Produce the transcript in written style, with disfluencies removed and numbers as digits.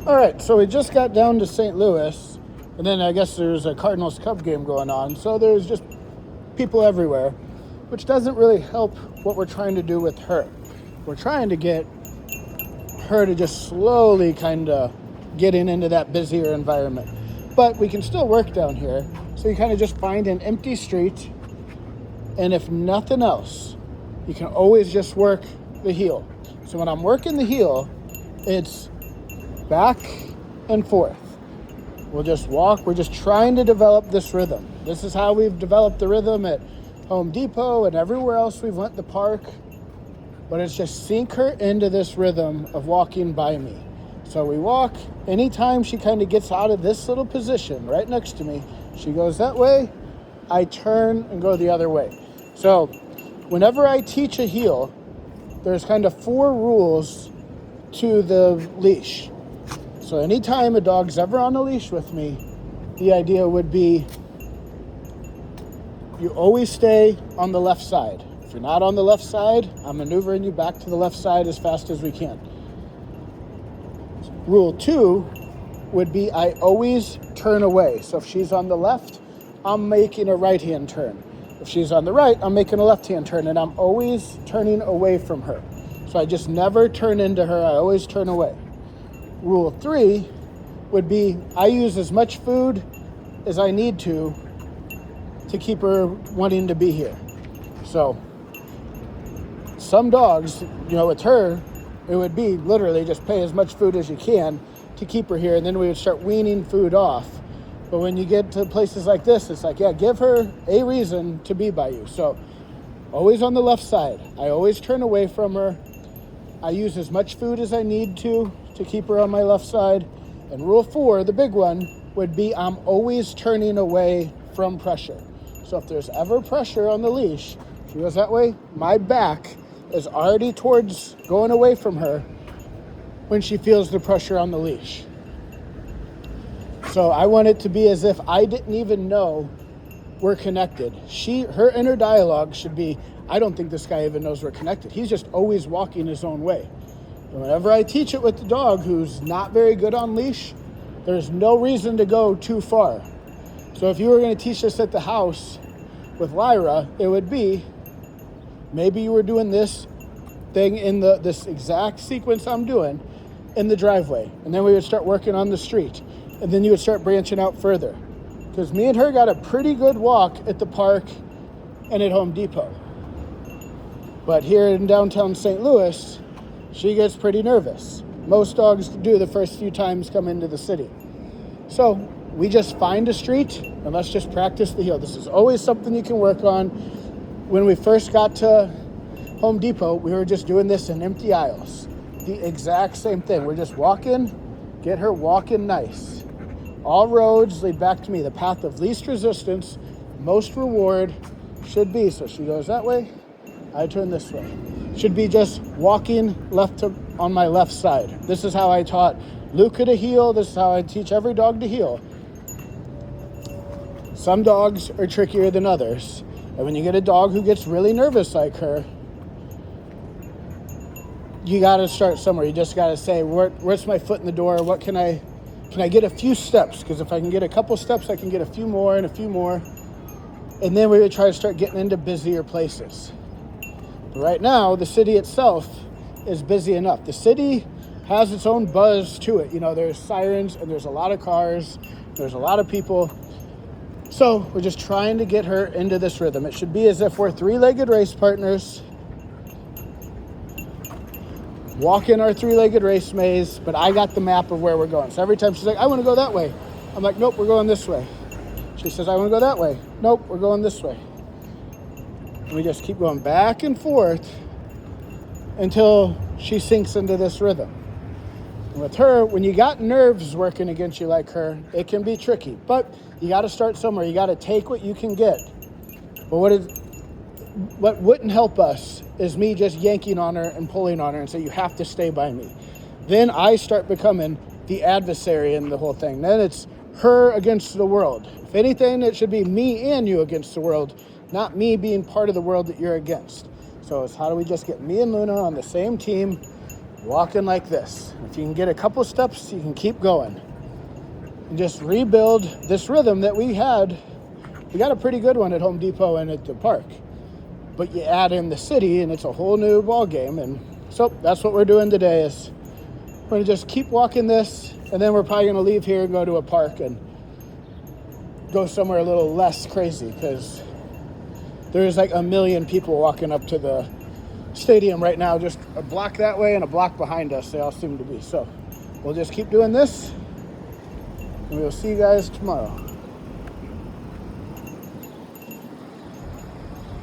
All right, so we just got down to St. Louis, and then I guess there's a Cardinals-Cub game going on, so there's just people everywhere, which doesn't really help what we're trying to do with her. We're trying to get her to just slowly kind of getting into that busier environment. But we can still work down here, so you kind of just find an empty street, and if nothing else, you can always just work the heel. So when I'm working the heel, it's back and forth. We'll just walk. We're just trying to develop this rhythm. This is how we've developed the rhythm at Home Depot and everywhere else we've went to the park. But it's just sink her into this rhythm of walking by me. So we walk. Anytime she kind of gets out of this little position right next to me, she goes that way, I turn and go the other way. So whenever I teach a heel, there's kind of 4 rules to the leash. So anytime a dog's ever on a leash with me, the idea would be you always stay on the left side. If you're not on the left side, I'm maneuvering you back to the left side as fast as we can. Rule 2 would be I always turn away. So if she's on the left, I'm making a right-hand turn. If she's on the right, I'm making a left-hand turn, and I'm always turning away from her. So I just never turn into her. I always turn away. Rule 3 would be I use as much food as I need to keep her wanting to be here. So some dogs, with her, it would be literally just pay as much food as you can to keep her here, and then we would start weaning food off. But when you get to places like this, it's like, give her a reason to be by you. So always on the left side. I always turn away from her. I use as much food as I need to keep her on my left side. And rule 4, the big one, would be I'm always turning away from pressure. So if there's ever pressure on the leash, she goes that way, my back is already towards going away from her when she feels the pressure on the leash. So I want it to be as if I didn't even know we're connected. Her inner dialogue should be, I don't think this guy even knows we're connected. He's just always walking his own way. And whenever I teach it with the dog who's not very good on leash, there's no reason to go too far. So if you were going to teach this at the house with Lyra, it would be, maybe you were doing this thing in this exact sequence I'm doing in the driveway. And then we would start working on the street. And then you would start branching out further. Because me and her got a pretty good walk at the park and at Home Depot. But here in downtown St. Louis, she gets pretty nervous. Most dogs do the first few times come into the city. So we just find a street and let's just practice the heel. This is always something you can work on. When we first got to Home Depot, we were just doing this in empty aisles. The exact same thing. We're just walking, get her walking nice. All roads lead back to me. The path of least resistance, most reward should be. So she goes that way, I turn this way. Should be just walking on my left side. This is how I taught Luca to heel. This is how I teach every dog to heel. Some dogs are trickier than others. And when you get a dog who gets really nervous like her, you got to start somewhere. You just got to say, where's my foot in the door? What can I get a few steps? Because if I can get a couple steps, I can get a few more and a few more. And then we would try to start getting into busier places. But right now, the city itself is busy enough. The city has its own buzz to it. There's sirens and there's a lot of cars. There's a lot of people. So we're just trying to get her into this rhythm. It should be as if we're 3-legged race partners, walking our 3-legged race maze, but I got the map of where we're going. So every time she's like, I want to go that way. I'm like, nope, we're going this way. She says, I want to go that way. Nope, we're going this way. And we just keep going back and forth until she sinks into this rhythm. And with her, when you got nerves working against you like her, it can be tricky. But you got to start somewhere. You got to take what you can get. But what wouldn't help us is me just yanking on her and pulling on her and say, you have to stay by me. Then I start becoming the adversary in the whole thing. Then it's her against the world. If anything, it should be me and you against the world, not me being part of the world that you're against. So it's how do we just get me and Luna on the same team, walking like this. If you can get a couple steps, you can keep going. And just rebuild this rhythm that we had. We got a pretty good one at Home Depot and at the park. But you add in the city and it's a whole new ball game. And so that's what we're doing today is we're going to just keep walking this, and then we're probably going to leave here and go to a park and go somewhere a little less crazy, because there's like a million people walking up to the stadium right now, just a block that way and a block behind us. They all seem to be. So we'll just keep doing this, and we'll see you guys tomorrow.